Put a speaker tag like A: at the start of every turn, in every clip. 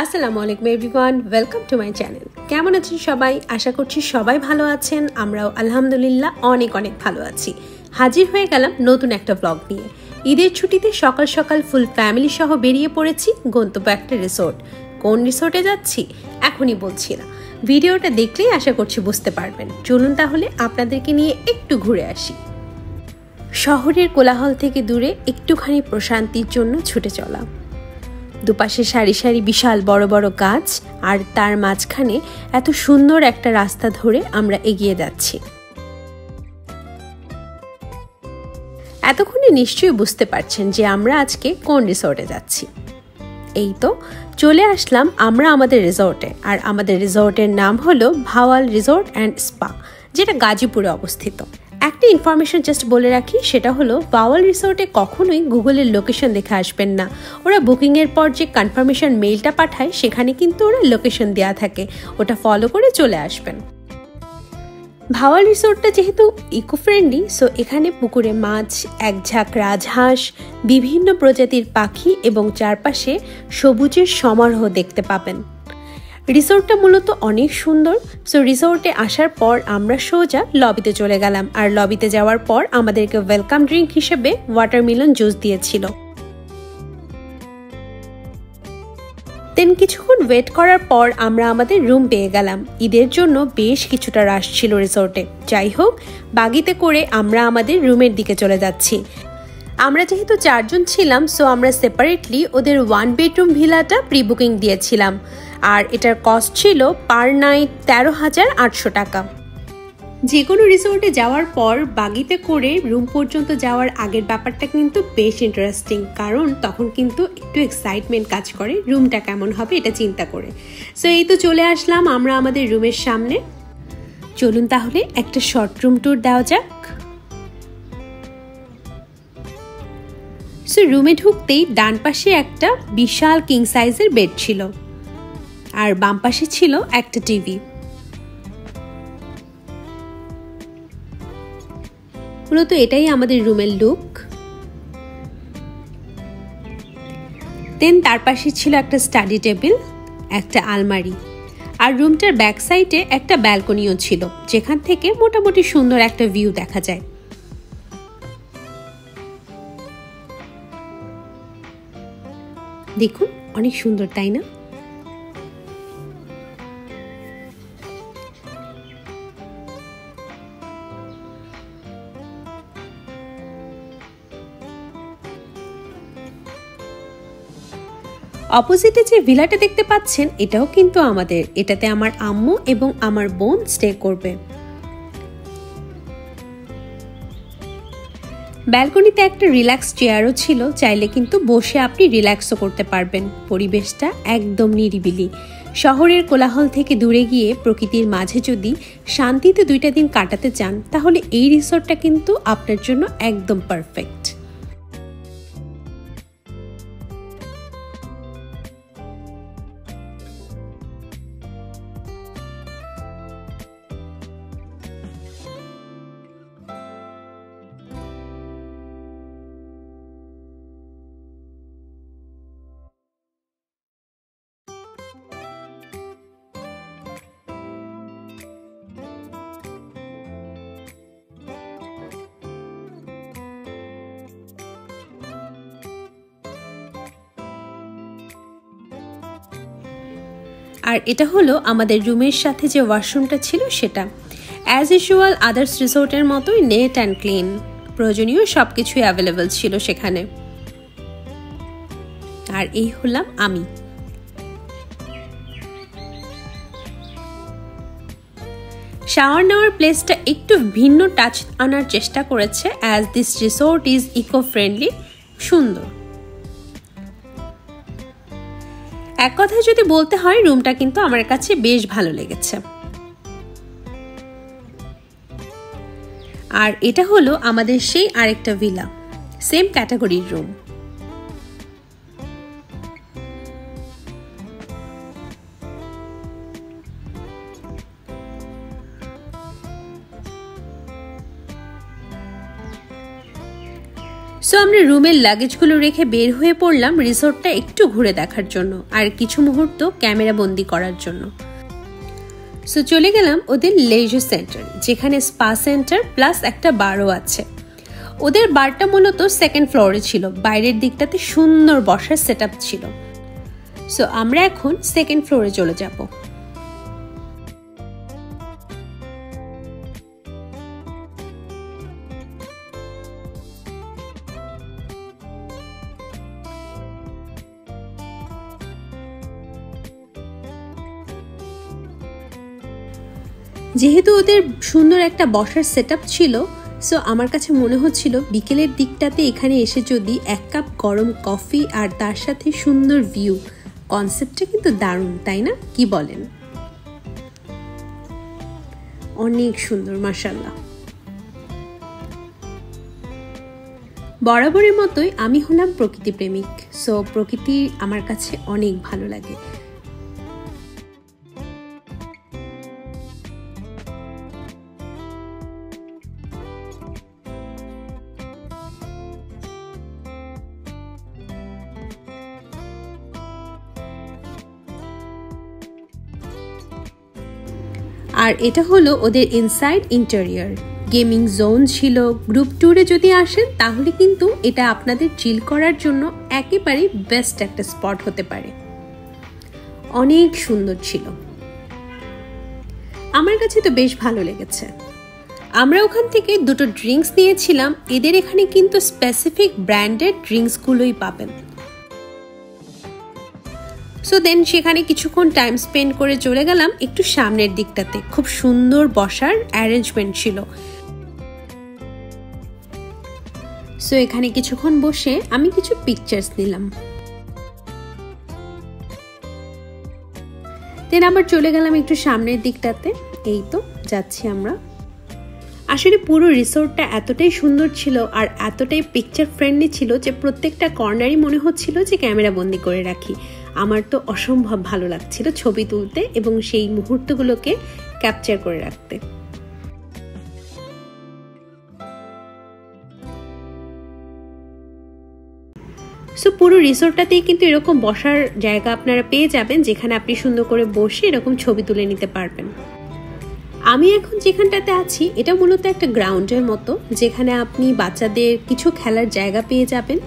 A: আসসালামু আলাইকুম everyone, welcome to my channel. কেমন আছেন সবাই? আশা করছি সবাই ভালো আছেন। আমরাও আলহামদুলিল্লাহ অনেক ভালো আছি। হাজির হয়ে গেলাম নতুন একটা ব্লগ নিয়ে। ঈদের ছুটিতে সকাল সকাল ফুল ফ্যামিলি সহ বেরিয়ে পড়েছি গন্তব্য একটা রিসোর্ট। কোন রিসোর্টে যাচ্ছি এখনই বলছি না, ভিডিওটা দেখলেই আশা করছি বুঝতে পারবেন। চলুন তাহলে আপনাদেরকে নিয়ে একটু ঘুরে আসি। শহরের কোলাহল থেকে দূরে একটুখানি প্রশান্তির জন্য ছুটে চলা। দুপাশে সারি সারি বিশাল বড় বড় গাছ, আর তার মাঝখানে এত সুন্দর একটা রাস্তা ধরে আমরা এগিয়ে যাচ্ছি। এতক্ষণে নিশ্চয়ই বুঝতে পারছেন যে আমরা আজকে কোন রিসোর্টে যাচ্ছি। এই তো চলে আসলাম আমরা আমাদের রিসোর্টে, আর আমাদের রিসোর্টের নাম হলো ভাওয়াল রিসোর্ট অ্যান্ড স্পা, যেটা গাজীপুরে অবস্থিত। একটা ইনফরমেশন জাস্ট বলে রাখি, সেটা হলো ভাওয়াল রিসোর্টে কখনোই গুগলের লোকেশন দেখে আসবেন না। ওরা বুকিংয়ের পর যে কনফার্মেশন মেইলটা পাঠায় সেখানে কিন্তু ওরা লোকেশন দেওয়া থাকে, ওটা ফলো করে চলে আসবেন। ভাওয়াল রিসোর্টটা যেহেতু ইকো ফ্রেন্ডলি, সো এখানে পুকুরে মাছ, এক ঝাঁক রাজহাঁস, বিভিন্ন প্রজাতির পাখি এবং চারপাশে সবুজের সমারোহ দেখতে পাবেন। রিসোর্টটা মূলত অনেক সুন্দর। সো রিসোর্টে আসার পর আমরা সোজা লবিতে চলে গেলাম, আর লবিতে যাওয়ার পর আমাদেরকে ওয়েলকাম ড্রিঙ্ক হিসেবে ওয়াটারমেলন জুস দিয়েছিল। দেন কিছুক্ষণ ওয়েট করার পর আমরা আমাদের রুম পেয়ে গেলাম। ঈদের জন্য বেশ কিছুটা রাশ ছিল রিসোর্টে। যাই হোক, বাগিতে করে আমরা আমাদের রুমের দিকে চলে যাচ্ছি। আমরা যেহেতু 4 জন ছিলাম, সো আমরা সেপারেটলি ওদের 1 বেডরুম ভিলাটা প্রি বুকিং দিয়েছিলাম, আর এটার কস্ট ছিল পার নাইট 13,800 টাকা। যে কোনো রিসোর্টে যাওয়ার পর বাগিতে করে রুম পর্যন্ত যাওয়ার আগের ব্যাপারটা কিন্তু বেশ ইন্টারেস্টিং, কারণ তখন কিন্তু একটু এক্সাইটমেন্ট কাজ করে রুমটা কেমন হবে এটা চিন্তা করে। সো এই তো চলে আসলাম আমরা আমাদের রুমের সামনে। চলুন তাহলে একটা শর্ট রুম ট্যুর দেওয়া যাক। সো রুমে ঢুকতেই ডান পাশে একটা বিশাল কিং সাইজের বেড ছিল, আর বাম পাশে ছিল একটা টিভি। মূলত এটাই আমাদের রুমের লুক। দেন তার পাশে ছিল একটা স্টাডি টেবিল, একটা আলমারি, আর রুমটার ব্যাক সাইডে একটা ব্যালকনিও ছিল, যেখান থেকে মোটামুটি সুন্দর একটা ভিউ দেখা যায়। দেখুন, অনেক সুন্দর, তাই না? অপোজিটে যে ভিলাটা দেখতে পাচ্ছেন এটাও কিন্তু আমাদের। এটাতে আমার আম্মু এবং আমার বোন স্টে করবে। ব্যালকনিতে একটা রিল্যাক্স চেয়ারও ছিল, চাইলে কিন্তু বসে আপনি রিল্যাক্সও করতে পারবেন। পরিবেশটা একদম নিরিবিলি। শহরের কোলাহল থেকে দূরে গিয়ে প্রকৃতির মাঝে যদি শান্তিতে 2টা দিন কাটাতে চান, তাহলে এই রিসোর্টটা কিন্তু আপনার জন্য একদম পারফেক্ট। আর এটা হলো আমাদের রুমের সাথে যে ওয়াশরুমটা ছিল সেটা। অ্যাজ ইউজুয়াল আদার্স রিসোর্টের মতোই নেট অ্যান্ড ক্লিন, প্রয়োজনীয় সবকিছুই অ্যাভেলেবল ছিল সেখানে। আর এই হলাম আমি। শাওয়ার নেওয়ার প্লেসটা একটু ভিন্ন টাচ আনার চেষ্টা করেছে, as this resort is eco friendly, সুন্দর। এক কথায় যদি বলতে হয়, রুমটা কিন্তু আমার কাছে বেশ ভালো লেগেছে। আর এটা হলো আমাদের সেই আরেকটা ভিলা, সেম ক্যাটাগরির রুম। সো আমরা রুমের লাগেজগুলো রেখে বের হয়ে পড়লাম রিসোর্টটা একটু ঘুরে দেখার জন্য আর কিছু মুহূর্ত ক্যামেরা বন্দি করার জন্য। সো চলে গেলাম ওদের লেজার সেন্টার, যেখানে স্পা সেন্টার প্লাস একটা বারও আছে। ওদের বারটা মূলত সেকেন্ড ফ্লোরে ছিল, বাইরের দিকটাতে সুন্দর বসার সেটআপ ছিল। সো আমরা এখন সেকেন্ড ফ্লোরে চলে যাব। যেহেতু ওদের সুন্দর একটা বসার সেটআপ ছিল, সো আমার কাছে মনে হচ্ছিল বিকেলের দিকটাতে এখানে এসে যদি এক কাপ গরম কফি আর তার সাথে সুন্দর ভিউ, কনসেপ্টটা কিন্তু দারুণ, তাই না? কি বলেন? অনেক সুন্দর, মাশাআল্লাহ। বরাবরের মতোই আমি হলাম প্রকৃতি প্রেমিক, সো প্রকৃতি আমার কাছে অনেক ভালো লাগে। আর এটা হলো ওদের ইনসাইড ইন্টেরিয়র। গেমিং জোন ছিল। গ্রুপ ট্যুরে যদি আসেন তাহলে কিন্তু এটা আপনাদের চিল করার জন্য একেবারে বেস্ট একটা স্পট হতে পারে। অনেক সুন্দর ছিল, আমার কাছে তো বেশ ভালো লেগেছে। আমরা ওখান থেকে দুটো ড্রিঙ্কস নিয়েছিলাম। এদের এখানে কিন্তু স্পেসিফিক ব্র্যান্ডেড ড্রিঙ্কসগুলোই পাবেন। সো দেন সেখানে কিছুক্ষণ টাইম স্পেন্ড করে চলে গেলাম একটু সামনের দিকটাতে। খুব সুন্দর বসার অ্যারেঞ্জমেন্ট ছিল। সো এখানে কিছুক্ষণ বসে আমি কিছু পিকচার্স নিলাম। দেন আবার চলে গেলাম একটু সামনের দিকটাতে। এই তো যাচ্ছি আমরা। আসলে পুরো রিসোর্টটা এতটাই সুন্দর ছিল আর এতটাই পিকচার ফ্রেন্ডলি ছিল যে প্রত্যেকটা কর্নারই মনে হচ্ছিল যে ক্যামেরা বন্দি করে রাখি। আমার তো অসম্ভব ভালো লাগছিল ছবি তুলতে এবং সেই মুহূর্তগুলোকে ক্যাপচার করে রাখতে। সো পুরো রিসোর্টটাতেই কিন্তু এরকম বসার জায়গা আপনারা পেয়ে যাবেন, যেখানে আপনি সুন্দর করে বসে এরকম ছবি তুলে নিতে পারবেন। আমি এখন যেখানটাতে আছি এটা মূলত একটা গ্রাউন্ডের মতো, যেখানে আপনি বাচ্চাদের কিছু খেলার জায়গা পেয়ে যাবেন।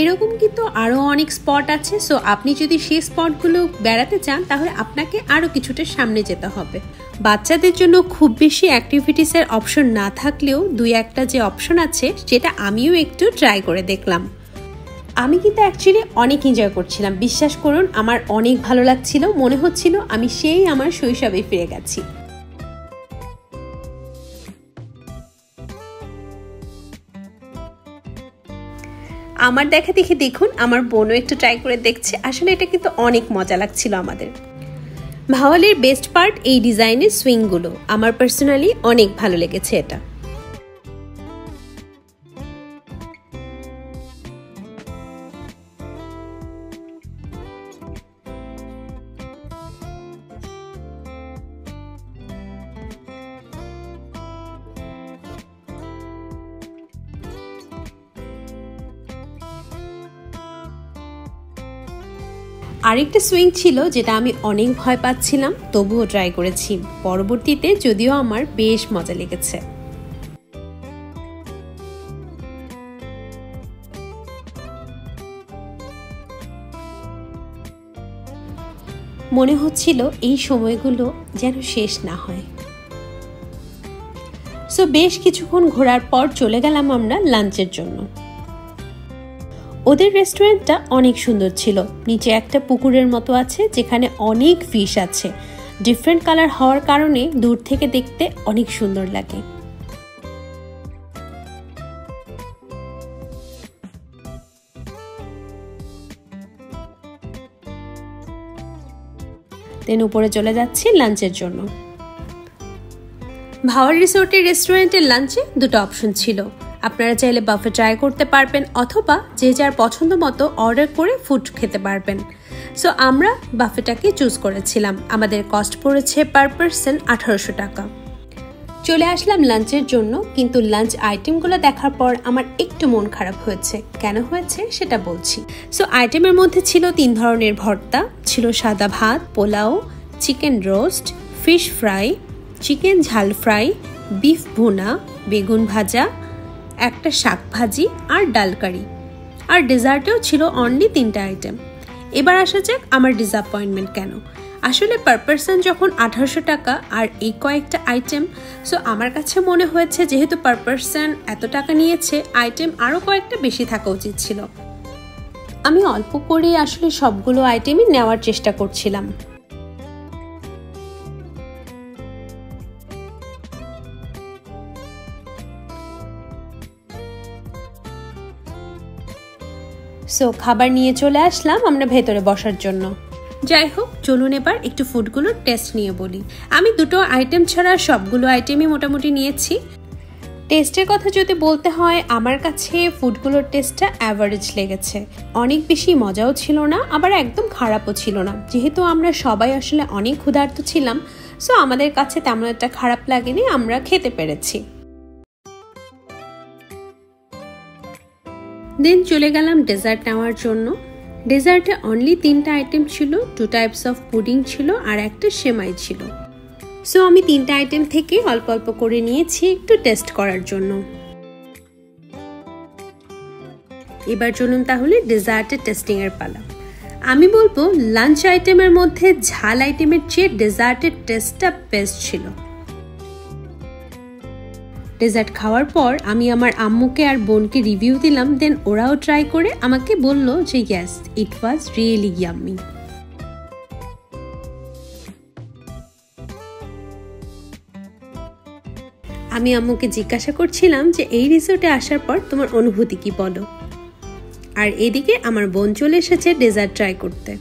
A: এরকম কিন্তু আরও অনেক স্পট আছে। সো আপনি যদি সেই স্পটগুলো বেড়াতে চান তাহলে আপনাকে আরও কিছুটা সামনে যেতে হবে। বাচ্চাদের জন্য খুব বেশি অ্যাক্টিভিটিসের অপশন না থাকলেও দুই একটা যে অপশন আছে সেটা আমিও একটু ট্রাই করে দেখলাম। আমি কিন্তু অ্যাকচুয়ালি অনেক এনজয় করছিলাম, বিশ্বাস করুন। আমার অনেক ভালো লাগছিল, মনে হচ্ছিল আমি সেই আমার শৈশবে ফিরে গেছি। আমার দেখা দেখে দেখুন আমার বোনও একটু ট্রাই করে দেখছে। আসলে এটা কিন্তু অনেক মজা লাগছিল আমাদের। ভাওয়ালের বেস্ট পার্ট এই ডিজাইনের সুইংগুলো। আমার পার্সোনালি অনেক ভালো লেগেছে এটা। আরেকটা সুইং ছিল যেটা আমি অনেক ভয় পাচ্ছিলাম, তবুও ট্রাই করেছি। পরবর্তীতে যদিও আমার বেশ মজা লেগেছে। মনে হচ্ছিল এই সময়গুলো যেন শেষ না হয়। সো বেশ কিছুক্ষণ ঘোরার পর চলে গেলাম আমরা লাঞ্চের জন্য। ওদের রেস্টুরেন্টটা অনেক সুন্দর ছিল। নিচে একটা পুকুরের মতো আছে যেখানে অনেক ফিশ আছে। ডিফারেন্ট কালার হওয়ার কারণে দূর থেকে দেখতে অনেক সুন্দর লাগে। দেন উপরে চলে যাচ্ছি লাঞ্চের জন্য। ভাওয়াল রিসোর্টের রেস্টুরেন্টের লাঞ্চে দুটো অপশন ছিল। আপনারা চাইলে বাফে ট্রাই করতে পারবেন অথবা যে যার পছন্দ মতো অর্ডার করে ফুড খেতে পারবেন। সো আমরা বাফেটাকে চুজ করেছিলাম। আমাদের কস্ট পড়েছে পার পারসন 1800 টাকা। চলে আসলাম লাঞ্চের জন্য, কিন্তু লাঞ্চ আইটেমগুলো দেখার পর আমার একটু মন খারাপ হয়েছে। কেন হয়েছে সেটা বলছি। সো আইটেমের মধ্যে ছিল 3 ধরনের ভর্তা, ছিল সাদা ভাত, pulao, chicken roast, fish fry, chicken ঝাল ফ্রাই, বিফ ভুনা, বেগুন ভাজা, একটা শাক ভাজি আর ডাল কারি। আর ডেজার্টেও ছিল অনলি 3টা আইটেম। এবার আসা যাক আমার ডিসঅ্যাপয়েন্টমেন্ট কেন। আসলে পার পারসন যখন 1800 টাকা আর এই কয়েকটা আইটেম, সো আমার কাছে মনে হয়েছে যেহেতু পার পারসন এত টাকা নিয়েছে, আইটেম আরও কয়েকটা বেশি থাকা উচিত ছিল। আমি অল্প করে আসলে সবগুলো আইটেমই নেওয়ার চেষ্টা করছিলাম। সো খাবার নিয়ে চলে আসলাম আমরা ভেতরে বসার জন্য। যাই হোক, চলুন এবার একটু ফুডগুলোর টেস্ট নিয়ে বলি। আমি 2টো আইটেম ছাড়া সবগুলো আইটেমই মোটামুটি নিয়েছি। টেস্টের কথা যদি বলতে হয়, আমার কাছে ফুডগুলোর টেস্টটা অ্যাভারেজ লেগেছে। অনেক বেশি মজাও ছিল না, আবার একদম খারাপও ছিল না। যেহেতু আমরা সবাই আসলে অনেক ক্ষুধার্ত ছিলাম, সো আমাদের কাছে তেমন একটা খারাপ লাগেনি, আমরা খেতে পেরেছি। দেন চলে গেলাম ডেজার্ট নেওয়ার জন্য। ডেজার্টে অনলি 3টা আইটেম ছিল, 2 টাইপস অফ পুডিং ছিল আর একটা সেমাই ছিল। সো আমি 3টা আইটেম থেকে অল্প অল্প করে নিয়েছি একটু টেস্ট করার জন্য। এবার চলুন তাহলে ডেজার্টের টেস্টিং এর পালা। আমি বলবো লাঞ্চ আইটেমের মধ্যে ঝাল আইটেমের চেয়ে ডেজার্টের টেস্টটা বেস্ট ছিল। ডেজার্ট খাওয়ার পর আমি আমার আম্মুকে আর বোনকে রিভিউ দিলাম, দেন ওরাও ট্রাই করে আমাকে বলল যে yes, it was really yummy. আমি আম্মুকে জিজ্ঞাসা করছিলাম যে এই রিসোর্টে আসার পর তোমার অনুভূতি কি বলো। আর এদিকে আমার বোন চলে এসেছে ডেজার্ট ট্রাই করতে।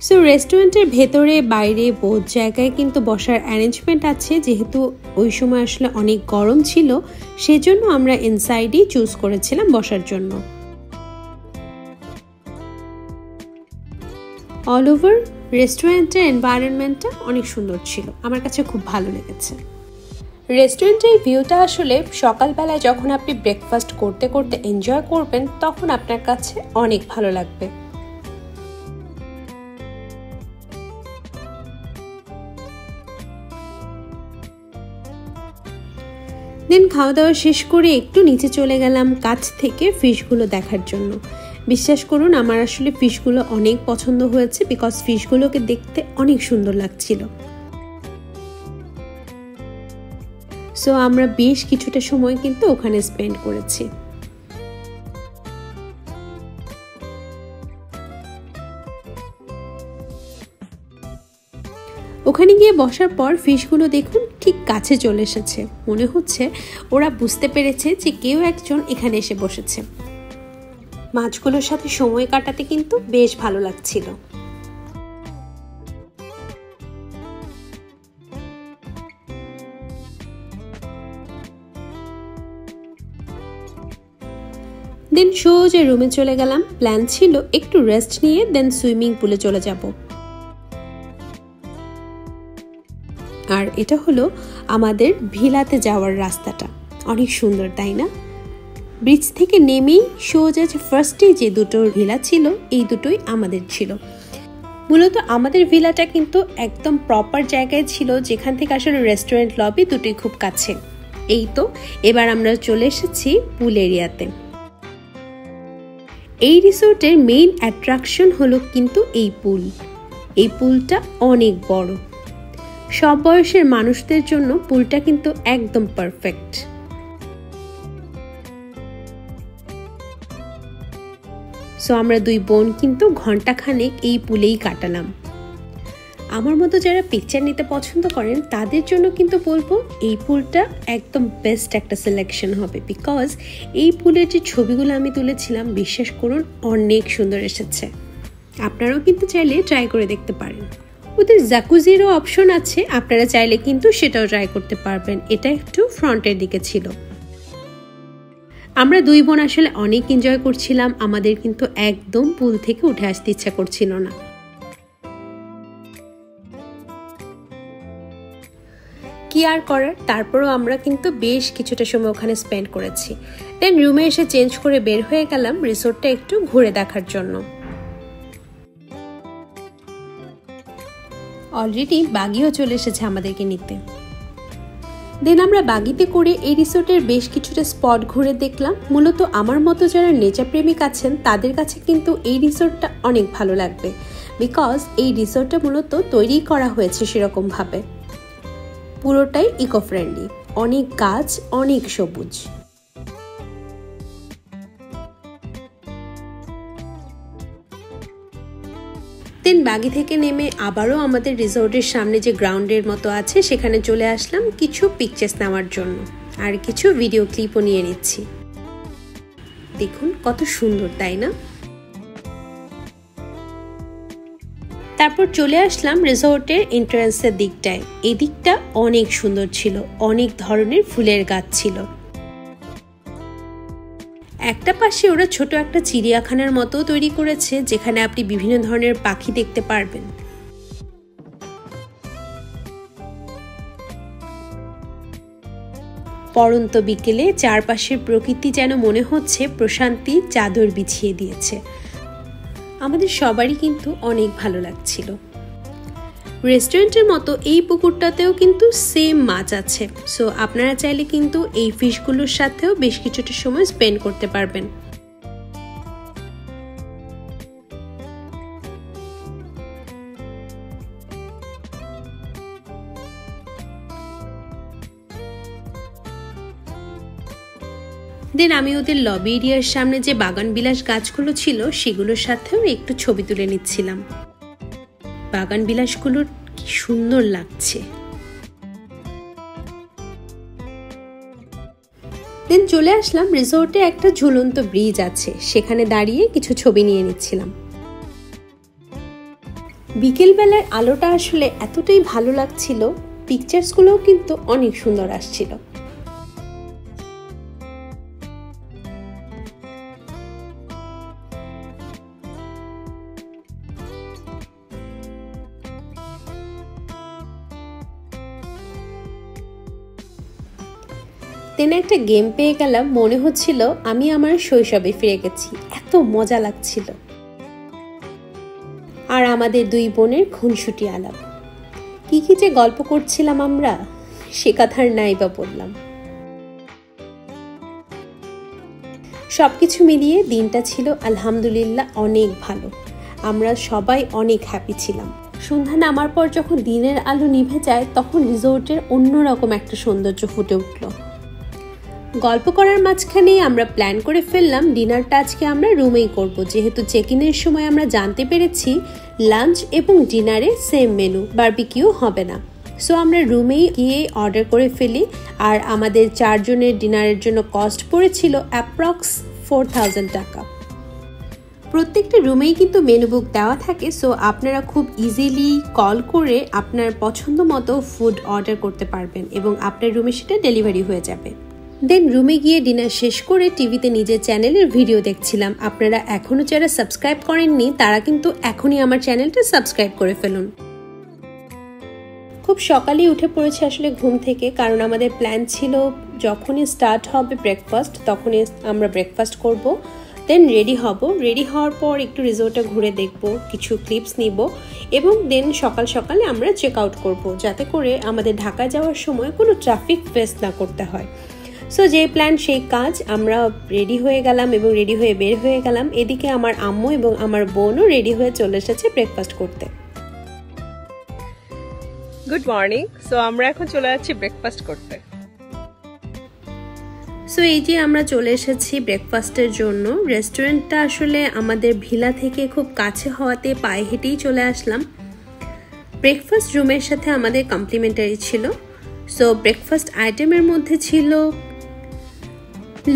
A: সো রেস্টুরেন্টের ভেতরে বাইরে বোথ জায়গায় কিন্তু বসার অ্যারেঞ্জমেন্ট আছে। যেহেতু ওই সময় আসলে অনেক গরম ছিল, সেজন্য আমরা ইনসাইডেই চুজ করেছিলাম বসার জন্য। অল ওভার রেস্টুরেন্টের এনভায়রনমেন্টটা অনেক সুন্দর ছিল, আমার কাছে খুব ভালো লেগেছে। রেস্টুরেন্টের ভিউটা আসলে সকালবেলায় যখন আপনি ব্রেকফাস্ট করতে করতে এনজয় করবেন, তখন আপনার কাছে অনেক ভালো লাগবে। দেন খাওয়া দাওয়া শেষ করে একটু নিচে চলে গেলাম কাছ থেকে ফিশগুলো দেখার জন্য। বিশ্বাস করুন, আমার আসলে ফিশগুলো অনেক পছন্দ হয়েছে, বিকজ ফিশগুলোকে দেখতে অনেক সুন্দর লাগছিল। সো আমরা বেশ কিছুটা সময় কিন্তু ওখানে স্পেন্ড করেছি। ওখানে গিয়ে বসার পর ফিশগুলো দেখুন ঠিক কাছে চলে এসেছে। মনে হচ্ছে ওরা বুঝতে পেরেছে যে কেউ একজন এখানে এসে বসেছে। মাছগুলোর সাথে সময় কাটাতে কিন্তু বেশ ভালো লাগছিল। দেন সোজা রুমে চলে গেলাম। প্ল্যান ছিল একটু রেস্ট নিয়ে দেন সুইমিং পুলে চলে যাব। আর এটা হলো আমাদের ভিলাতে যাওয়ার রাস্তাটা। অনেক সুন্দর, তাই না? ব্রিজ থেকে নেমেই সোজা ফার্স্টে যে 2টো ভিলা ছিল, এই দুটোই আমাদের ছিল। মূলত আমাদের ভিলাটা কিন্তু একদম প্রপার জায়গায় ছিল, যেখান থেকে আসলে রেস্টুরেন্ট লবি দুটোই খুব কাছে। এই তো এবার আমরা চলে এসেছি পুল এরিয়াতে। এই রিসোর্টের মেইন অ্যাট্রাকশন হলো কিন্তু এই পুল। এই পুলটা অনেক বড়, সব বয়সের মানুষদের জন্য পুলটা কিন্তু একদম পারফেক্ট। সো আমরা 2 বোন কিন্তু ঘন্টাখানেক এই পুলেই কাটালাম। আমার মতো যারা পিকচার নিতে পছন্দ করেন তাদের জন্য কিন্তু বলবো এই পুলটা একদম বেস্ট একটা সিলেকশন হবে, বিকজ এই পুলের যে ছবিগুলো আমি তুলেছিলাম, বিশ্বাস করুন অনেক সুন্দর এসেছে। আপনারাও কিন্তু চাইলে ট্রাই করে দেখতে পারেন। ওদের জাকুজিরও অপশন আছে, আপনারা চাইলে কিন্তু সেটাও ট্রাই করতে পারবেন। এটা একটু ফ্রন্টের দিকে ছিল। আমরা 2 বোন আসলে অনেক এনজয় করছিলাম। আমাদের কিন্তু একদম পুল থেকে উঠে আসতে ইচ্ছা করছিল না। কি আর করার, তারপরও আমরা কিন্তু বেশ কিছুটা সময় ওখানে স্পেন্ড করেছি। দেন রুমে এসে চেঞ্জ করে বের হয়ে গেলাম রিসোর্টটা একটু ঘুরে দেখার জন্য। অলরেডি বাগিও চলে এসেছে আমাদেরকে নিতে। দেন আমরা বাগিতে করে এই রিসোর্টের বেশ কিছুটা স্পট ঘুরে দেখলাম। মূলত আমার মতো যারা নেচার প্রেমিক আছেন তাদের কাছে কিন্তু এই রিসোর্টটা অনেক ভালো লাগবে, বিকজ এই রিসোর্টটা মূলত তৈরি করা হয়েছে সেরকমভাবে, পুরোটাই ইকো ফ্রেন্ডলি, অনেক গাছ, অনেক সবুজ। দেন বাগি থেকে নেমে আবারও আমাদের রিসোর্টের সামনে যে গ্রাউন্ডের মতো আছে সেখানে চলে আসলাম কিছু পিকচার্স নেওয়ার জন্য, আর কিছু ভিডিও ক্লিপও নিয়ে নিচ্ছি। দেখুন কত সুন্দর, তাই না? তারপর চলে আসলাম রিসোর্টের এন্ট্রান্সের দিকটায়। এই দিকটা অনেক সুন্দর ছিল, অনেক ধরনের ফুলের গাছ ছিল। একটা পাশে ওরা ছোট একটা চিড়িয়াখানার মতো তৈরি করেছে, যেখানে আপনি বিভিন্ন ধরনের পাখি দেখতে পারবেন। পড়ন্ত বিকেলে চারপাশের প্রকৃতি যেন মনে হচ্ছে প্রশান্তি চাদর বিছিয়ে দিয়েছে। আমাদের সবারই কিন্তু অনেক ভালো লাগছিল। রেস্টুরেন্টের মতো এই পুকুরটাতেও কিন্তু সেম মাছ আছে, সো আপনারা চাইলে কিন্তু এই ফিশগুলোর সাথেও বেশ কিছুটা সময় স্পেন্ড করতে পারবেন। দেন আমি ওদের লবি এরিয়ার সামনে যে বাগান বিলাস গাছগুলো ছিল সেগুলোর সাথেও একটু ছবি তুলে নিচ্ছিলাম। বাগান বিলাসগুলোর কি সুন্দর লাগছে। দেন চলে আসলাম রিসোর্টে একটা ঝুলন্ত ব্রিজ আছে, সেখানে দাঁড়িয়ে কিছু ছবি নিয়ে নিচ্ছিলাম। বিকেল বেলার আলোটা আসলে এতটাই ভালো লাগছিল, পিকচার্সগুলোও কিন্তু অনেক সুন্দর আসছিল। দেন একটা গেম পেয়ে গেলাম, মনে হচ্ছিল আমি আমার শৈশবে ফিরে গেছি, এত মজা লাগছিল। আর আমাদের দুই বোনের খুনসুটি আলাপ, কি কি যে গল্প করছিলাম আমরা, সে কথার নাই বা বললাম। সবকিছু মিলিয়ে দিনটা ছিল আলহামদুলিল্লাহ অনেক ভালো। আমরা সবাই অনেক হ্যাপি ছিলাম। সন্ধ্যা নামার পর যখন দিনের আলো নিভে যায় তখন রিসোর্টের অন্যরকম একটা সৌন্দর্য ফুটে উঠল। গল্প করার মাঝখানে আমরা প্ল্যান করে ফেললাম ডিনারটা আজকে আমরা রুমেই করব, যেহেতু চেক ইনের সময় আমরা জানতে পেরেছি লাঞ্চ এবং ডিনারে সেম মেনু, বারবিকিউ হবে না। সো আমরা রুমেই গিয়ে অর্ডার করে ফেলি। আর আমাদের 4 জনের ডিনারের জন্য কস্ট পড়েছিল অ্যাপ্রক্স 4000 টাকা। প্রত্যেকটা রুমেই কিন্তু মেনু বুক দেওয়া থাকে, সো আপনারা খুব ইজিলি কল করে আপনার পছন্দ মতো ফুড অর্ডার করতে পারবেন এবং আপনার রুমে সেটা ডেলিভারি হয়ে যাবে। দেন রুমে গিয়ে ডিনার শেষ করে টিভিতে নিজের চ্যানেলের ভিডিও দেখছিলাম। আপনারা এখনও যারা সাবস্ক্রাইব করেননি তারা কিন্তু এখনই আমার চ্যানেলটা সাবস্ক্রাইব করে ফেলুন। খুব সকালেই উঠে পড়েছে আসলে ঘুম থেকে, কারণ আমাদের প্ল্যান ছিল যখনই স্টার্ট হবে ব্রেকফাস্ট তখনই আমরা ব্রেকফাস্ট করব। দেন রেডি হব, রেডি হওয়ার পর একটু রিসোর্টে ঘুরে দেখব, কিছু ক্লিপস নিব এবং দেন সকাল সকালে আমরা চেক আউট করব, যাতে করে আমাদের ঢাকা যাওয়ার সময় কোনো ট্রাফিক ফেস না করতে হয়। সো যে প্ল্যান সেই কাজ, আমরা রেডি হয়ে গেলাম এবং রেডি হয়ে বের হয়ে গেলাম। এদিকে আমার আম্মু এবং আমার বোনও রেডি হয়ে চলে এসেছে ব্রেকফাস্ট করতে।
B: Good morning. সো আমরা এখন চলে যাচ্ছি ব্রেকফাস্ট করতে।
A: সো এই যে আমরা চলে এসেছি ব্রেকফাস্টের জন্য। রেস্টুরেন্টটা আসলে আমাদের ভিলা থেকে খুব কাছে হওয়াতে পায়ে হেঁটেই চলে আসলাম। ব্রেকফাস্ট রুমের সাথে আমাদের কমপ্লিমেন্টারি ছিল। সো ব্রেকফাস্ট আইটেমের মধ্যে ছিল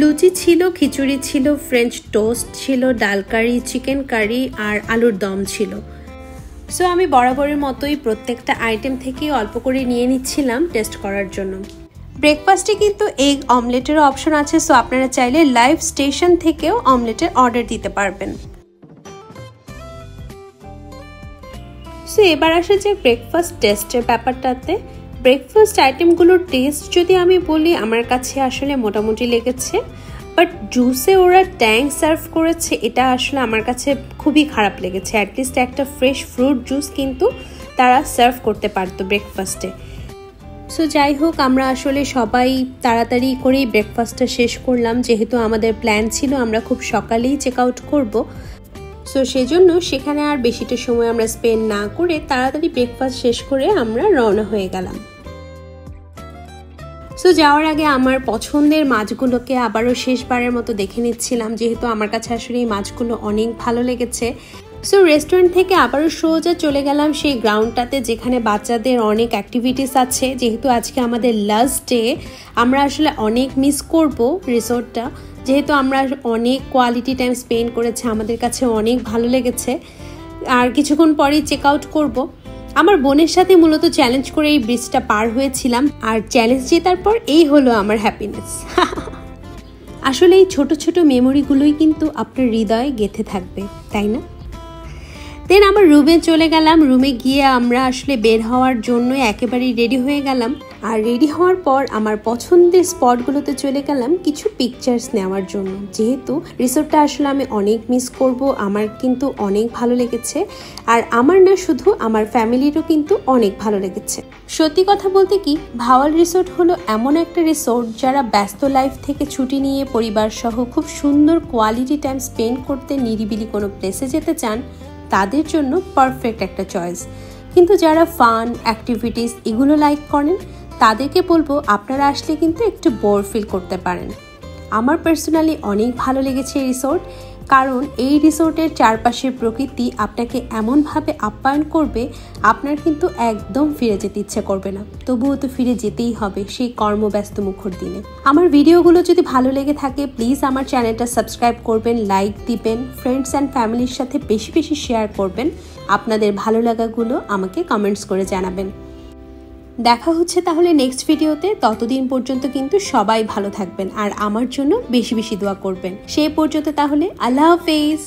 A: লুচি ছিল, খিচুড়ি ছিল, ফ্রেঞ্চ টোস্ট ছিল, ডাল কারি, চিকেন কারি আর আলুর দম ছিল। সো আমি বরাবরের মতোই প্রত্যেকটা আইটেম থেকে অল্প করে নিয়ে নিচ্ছিলাম টেস্ট করার জন্য। ব্রেকফাস্টে কিন্তু এগ অমলেটেরও অপশন আছে, সো আপনারা চাইলে লাইভ স্টেশন থেকেও অমলেটের অর্ডার দিতে পারবেন। সো এবার আসে যে ব্রেকফাস্ট টেস্টের ব্যাপারটাতে। ব্রেকফাস্ট আইটেমগুলোর টেস্ট যদি আমি বলি আমার কাছে আসলে মোটামুটি লেগেছে, বাট জুসে ওরা ট্যাং সার্ভ করেছে এটা আসলে আমার কাছে খুবই খারাপ লেগেছে। অ্যাটলিস্ট একটা ফ্রেশ ফ্রুট জুস কিন্তু তারা সার্ভ করতে পারতো ব্রেকফাস্টে। সো যাই হোক, আমরা আসলে সবাই তাড়াতাড়ি করেই ব্রেকফাস্টটা শেষ করলাম, যেহেতু আমাদের প্ল্যান ছিল আমরা খুব সকালেই চেক আউট করবো। সো সেজন্য সেখানে আর বেশিটা সময় আমরা স্পেন্ড না করে তাড়াতাড়ি ব্রেকফাস্ট শেষ করে আমরা রওনা হয়ে গেলাম। সো যাওয়ার আগে আমার পছন্দের মাছগুলোকে আবারও শেষবারের মতো দেখে নিচ্ছিলাম, যেহেতু আমার কাছে আসলে এই মাছগুলো অনেক ভালো লেগেছে। সো রেস্টুরেন্ট থেকে আবারও সোজা চলে গেলাম সেই গ্রাউন্ডটাতে, যেখানে বাচ্চাদের অনেক অ্যাক্টিভিটিস আছে। যেহেতু আজকে আমাদের লাস্ট ডে, আমরা আসলে অনেক মিস করব রিসোর্টটা, যেহেতু আমরা অনেক কোয়ালিটি টাইম স্পেন্ড করেছি, আমাদের কাছে অনেক ভালো লেগেছে। আর কিছুক্ষণ পরেই চেক আউট করব। আমার বোনের সাথে মূলত চ্যালেঞ্জ করে এই ব্রিজটা পার হয়েছিলাম, আর চ্যালেঞ্জ জেতার পর এই হলো আমার হ্যাপিনেস। আসলে এই ছোট ছোট মেমোরিগুলোই কিন্তু আপনার হৃদয়ে গেঁথে থাকবে, তাই না? দেন আমার রুমে চলে গেলাম। রুমে গিয়ে আমরা আসলে বের হওয়ার জন্য একেবারেই রেডি হয়ে গেলাম। আর রেডি হওয়ার পর আমার পছন্দের স্পটগুলোতে চলে গেলাম কিছু পিকচার্স নেওয়ার জন্য, যেহেতু রিসোর্টটা আসলে আমি অনেক মিস করব। আমার কিন্তু অনেক ভালো লেগেছে, আর আমার না শুধু আমার ফ্যামিলিরও কিন্তু অনেক ভালো লেগেছে। সত্যি কথা বলতে কি, ভাওয়াল রিসোর্ট হলো এমন একটা রিসোর্ট যারা ব্যস্ত লাইফ থেকে ছুটি নিয়ে পরিবার সহ খুব সুন্দর কোয়ালিটি টাইম স্পেন্ড করতে নিরিবিলি কোনো প্লেসে যেতে চান, তাদের জন্য পারফেক্ট একটা চয়েস। কিন্তু যারা ফান অ্যাক্টিভিটিস এগুলো লাইক করেন, তাদেরকে বলবো আপনারা আসলে কিন্তু একটু বোর ফিল করতে পারেন। আমার পার্সোনালি অনেক ভালো লেগেছে এই রিসোর্ট, কারণ এই রিসোর্টের চারপাশের প্রকৃতি আপনাকে এমনভাবে আপ্যায়ন করবে, আপনার কিন্তু একদম ফিরে যেতে ইচ্ছে করবে না। তবুও তো ফিরে যেতেই হবে সেই কর্মব্যস্ত মুখর দিনে। আমার ভিডিওগুলো যদি ভালো লেগে থাকে, প্লিজ আমার চ্যানেলটা সাবস্ক্রাইব করবেন, লাইক দিবেন, ফ্রেন্ডস অ্যান্ড ফ্যামিলির সাথে বেশি বেশি শেয়ার করবেন। আপনাদের ভালো লাগাগুলো আমাকে কমেন্টস করে জানাবেন। দেখা হচ্ছে তাহলে নেক্সট ভিডিওতে। ততদিন পর্যন্ত কিন্তু সবাই ভালো থাকবেন আর আমার জন্য বেশি বেশি দোয়া করবেন। সেই পর্যন্ত তাহলে আল্লাহ হাফেজ।